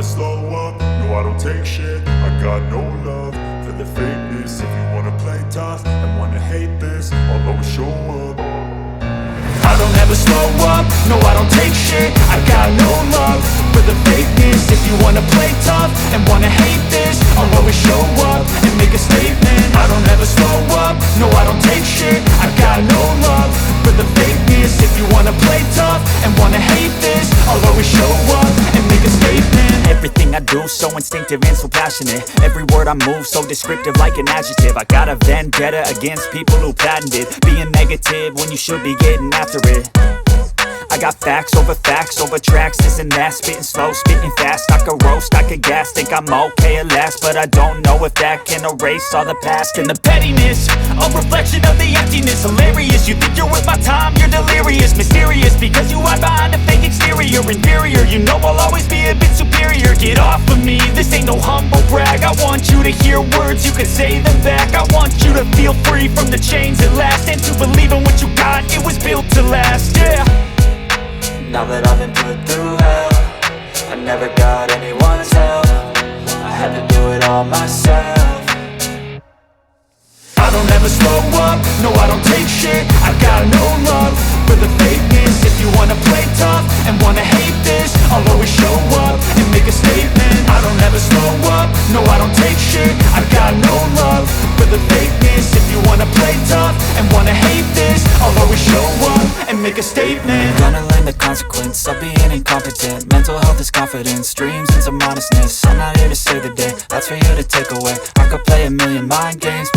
slow up, no I don't take shit. I got no love for the fakeness. If you wanna play tough and wanna hate this, I'll always show up. I don't ever slow up, no I don't take shit. I got no love for the fakeness. If you wanna play tough and wanna hate this, I'll always show up and make a statement. I don't ever slow up, no I don't take shit. I got no love for the fakeness. If you wanna play tough and wanna hate this, I'll always show up and make a statement. Everything I do so instinctive and so passionate. Every word I move so descriptive like an adjective. I got a vendetta against people who patented being negative when you should be getting after it. I got facts over tracks, this and that. Spitting slow, spitting fast. I could roast, I could gas. Think I'm okay at last, but I don't know if that can erase all the past. And the pettiness, a reflection of the emptiness. Hilarious, you think you're worth my time, you're delirious. Mysterious, because you hide behind a fake exterior. Inferior, you know I'll always be a bit superior. Get off of me, this ain't no humble brag. I want you to hear words, you can say them back. I want you to feel free from the chains at last, and to believe in what you got, it was built to last, yeah. Now that I've been put through hell, I never got anyone's help. I had to do it all myself. I don't ever slow up, no I don't take shit. I got no love for the fakeness. If you wanna play tough and wanna hate this, I'll always show up and make a statement. I don't ever slow up, no I don't take shit. I got no love for the fakeness. If you wanna play tough and wanna hate this, I'll always show up and make a statement. Gonna learn the consequence of being incompetent. Mental health is confidence, dreams and some honestness. I'm not here to save the day, that's for you to take away. I could play a million mind games, but